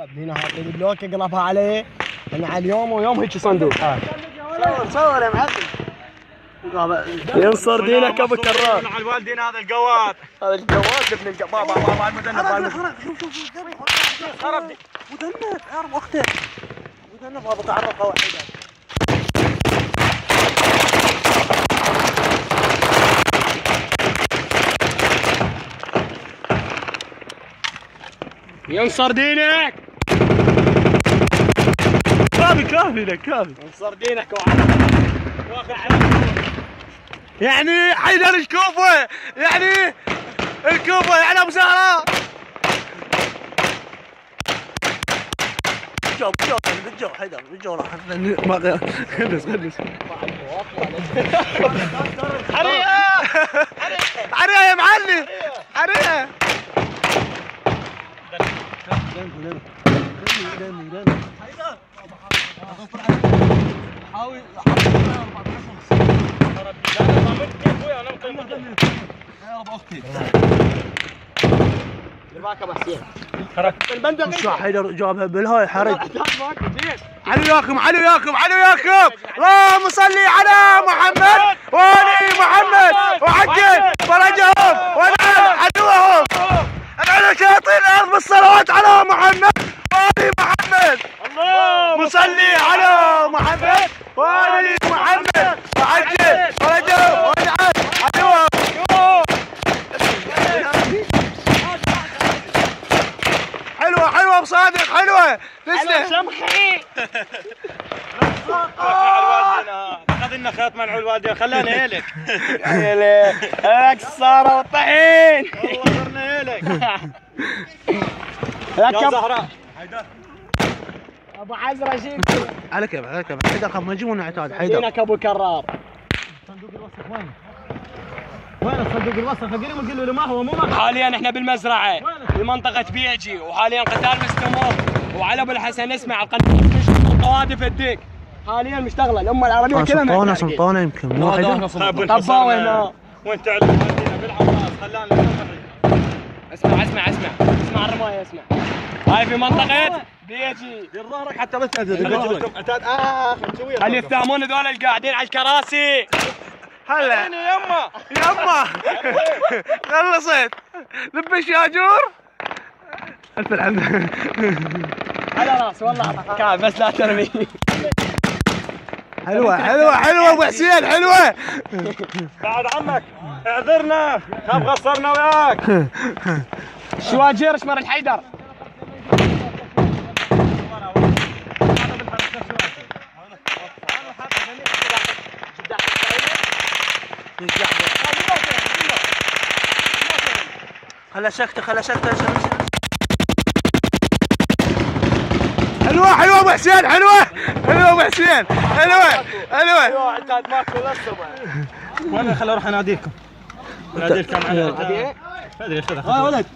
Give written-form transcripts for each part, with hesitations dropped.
هنا هاطي البلوك اقلبها عليه انا على اليوم ويوم هيك صندوق. صور يا معلم. ينصر دينك ابو كرار. مع الوالدين هذا القوات. هذا الجواد ابن بابا بابا المذنب. شوف خرب مذنب اعرف اخته مذنب هذا تعرفها وحيده. ينصر دينك. كافي لك كافي. ينصر دينك يعني حيدر الكوفه يعني الكوفه يعني ابو زهراء. بالجو حيدر بالجو راح خلص حريقه يا معلم حريقه. حاول حيدر جابها بالهاي حرق. علو ياكم اللهم صل على محمد وآل محمد وعجل فرجهم ونعم عدوهم. ادعو شياطين الارض بالصلوات على محمد وآل محمد. اللهم صل على محمد وآل محمد وعجل فرجهم ونعم عدوهم. حلوة بصادق حلوة تسلم. شمخي خذ لنا خيط منع الوالدين خلانا هيلك. لك الصارة والطحين. والله صرنا هيلك. يا زهراء ابو عزرة شيل على كيف حيدر مجنون عتاد حيدر. دينك ابو كرار. صندوق الوسخ وين الصندوق الوسخ؟ قل له ما هو مو حاليا احنا بالمزرعة في منطقة بيجي وحاليا قتال مستمر وعلى ابو الحسن اسمع القناة القوادف الديك حاليا مشتغلة الأمة العربية كلها سلطانة يمكن مو حيدر. طباوة هنا وين تعلم والدينا بالعباس خلانا اسمع الرماية اسمع. هاي في منطقة بيجي دير ظهرك حتى بس اللي يفتهمون هذول القاعدين على الكراسي. هلا يما خلصت لب الشاجور. الف الحمد. على راس والله كعب بس لا ترمي. حلوة ابو حسين حلوة. بعد عمك اعذرنا خاف قصرنا وياك. شواجير اشمر الحيدر. خلا شكته حلوة ابو حسين حلوة ابو حسين حلوة. عتاد ماكو للصبح. وانا خل اروح اناديكم. ناديكم على ادري خذها ولد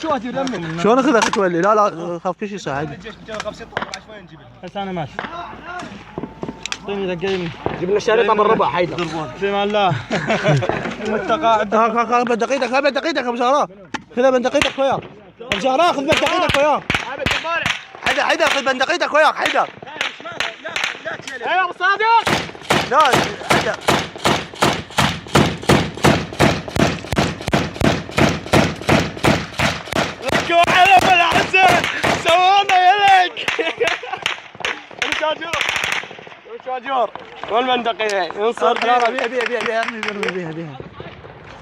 شواجير يمك. شلون اخذها تولي؟ لا خاف كل شيء ساعد. بس انا ماشي. اعطيني دقيقة. جيب لنا شريطة بالربع حيدر. في امان الله. المتقاعد. خذ بندقيتك ابو زهراء. خذ بندقيتك وياك. ابو زهراء خذ بندقيتك وياك. حيدر خذ بندقيتك وياك حيدر. لا يا ابو صادق. لا حيدر. لكوا على ابو الحسن سوونا يلك. شواجور والمندقية ينصر. بيها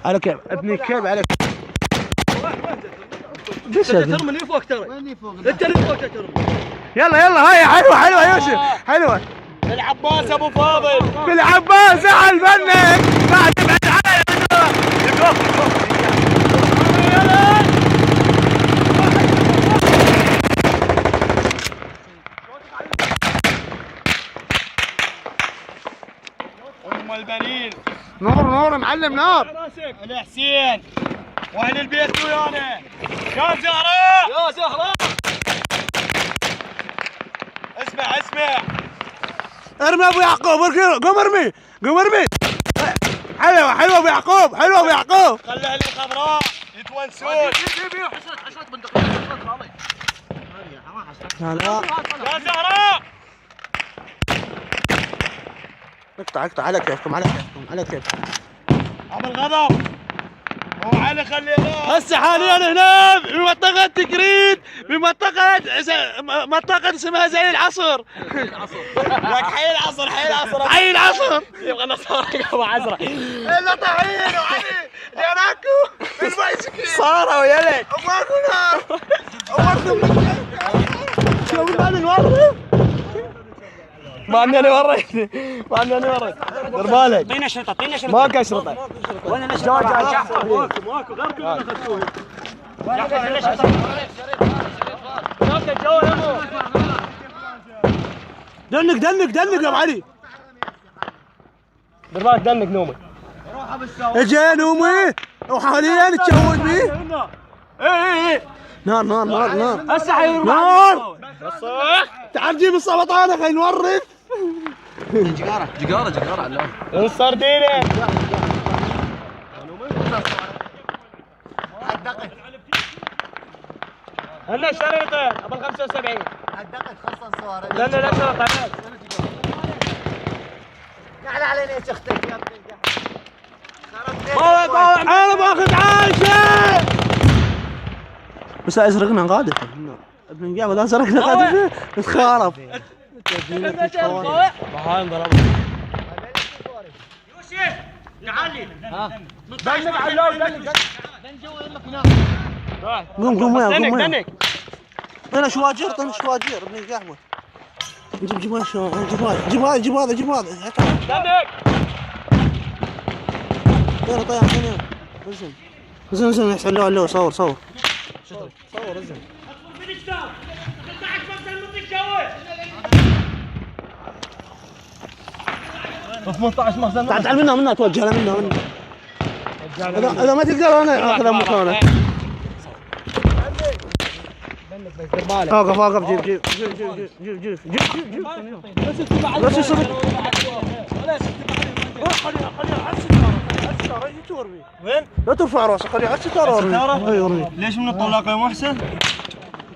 على كيف ابني كيف عليك. ترمي اللي فوق ترى. وين فوق؟ انت اللي فوق ترمي. يلا هاي حلوة يوسف حلوة. العباس ابو فاضل. بالعباس زعل منك بعد ابعد علي. ام البنين. نور معلم نار. الحسين واهل البيت ويانا. يا زهراء اسمع ارمي ابو يعقوب قوم ارمي حلوة ابو يعقوب خلي اهل الخضراء يتونسون. حشرة بندقية لا يا زهراء اقطع على كيفكم على كيفكم. ابو الغضب هو علي خلينا. هسه حاليا هنا بمنطقة تكريت منطقة اسمها زي العصر. لك حي العصر حي العصر يبغى نصارى ابو عزرة الا طحين وعلي جناكو البايسكل صاروا يا لك ماكو نار شوف بعد نوري ما عندي وريت دير بالك طينا شرطه ماكو اشرطه وانا ليش ماكو غير كلنا اخذتوه. دنك يا ابو علي. دير بالك دنك نومي اجي نومي وحاليا تشوت بيه. ايه نار هسه حيروح نار. تعال جيب السلطانه خلينا نورث. جقاره على السردينه هلا شريطه ابو 75 الدقة تخصص صواريخ. لا شرطه نعلى علينا يا اختك يا ابن انا باخذ عايشه. بس ازرقنا قاعده ابن نجاب لا ازرقنا قاعده تخارب. هاي انضرب دنك علو دنك قوم وياه دنك انا شواجر ابن قهوه. جيب هذا دنك طيب زين يحسن له صور في 18 مخزن. تعال منها توجه له منها اذا ما تقدر انا اخذها مكانك. اوقف جيب بس يصير وين؟ لا ترفع راسك خليه على الستاره. الستارة؟ اي ورني ليش من الطلاقه يا محسن؟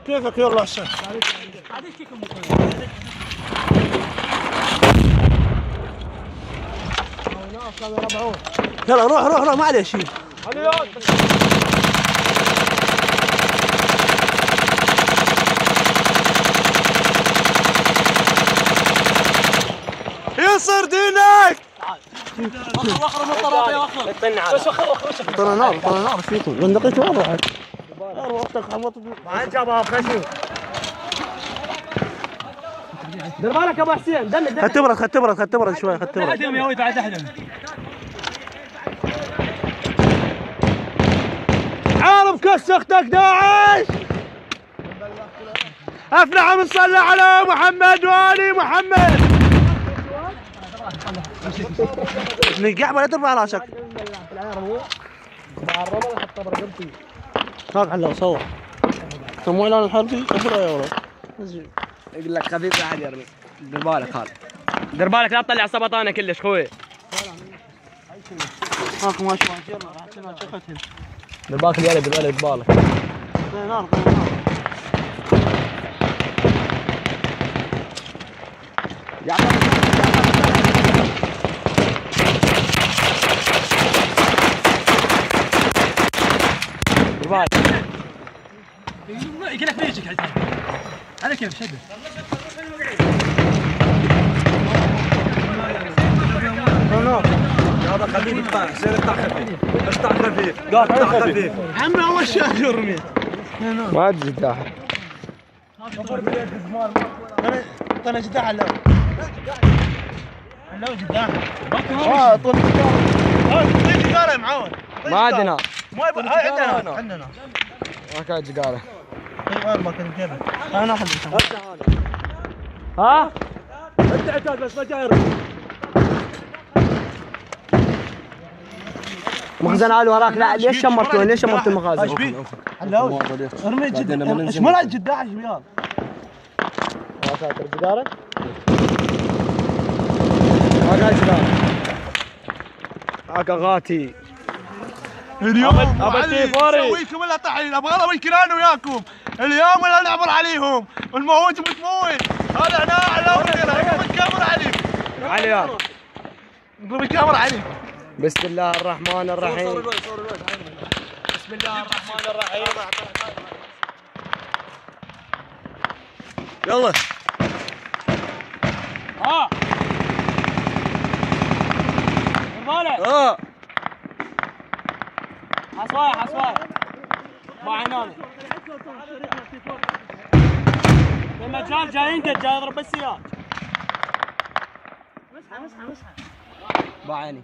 كيفك يلا هسه. يلا روح ما عليه شيء. يصير دينك. وخر من الطراب يا وخر اطلع على طلع نار ايش فيكم؟ بندقيت واضح. ما جابها خشو. دير بالك ابو حسين دنك ختبرت شوي ختبرت. تحدهم يا ولد تعال تحدهم عارف كس اختك داعش. افلح من صلى على محمد وآل محمد. نقع ولا ترفع راسك. هاك على صور. سموه اعلان الحربي صفر يا ولد. يقول لك خفيف لا احد يرمي دير بالك هذا دير بالك لا تطلع سبطانه كلش خوي. هاك ما شاء الله دير بالك الولد دير بالك نار يقول لك بيجيك على كيف شده هذا خليه يقطع حسين اقطع خفيف. عمي اول شيء يرمي. ما ادري داحر انا جداح على جداح. طول جدار يا معود. ما عندنا ما يبغى عندنا ما كان جقاله ما كان جيبه. انا اخذ ها انت عتاد بس ما جاي مخزن على وراك. لا ليش شمرتوا المخازن؟ ايش بيك؟ ارمي جداح ايش مالك جداح ايش بيال؟ ما ساتر جقاله ما كان جقاله هاك غاتي اليوم ابى تيفوري اسويكم الا طحين ابغى يمكن انا وياكم اليوم ولا نعبر عليهم ونموت بتموت. هذا هنا على نقلب الكاميرا عليهم. عليا نقلب الكاميرا عليهم. بسم الله الرحمن الرحيم. بسم الله الرحمن الرحيم. يلا ها بالك حصواي مع عناني المجال جايين جاي يضرب بالسيارة. بعيني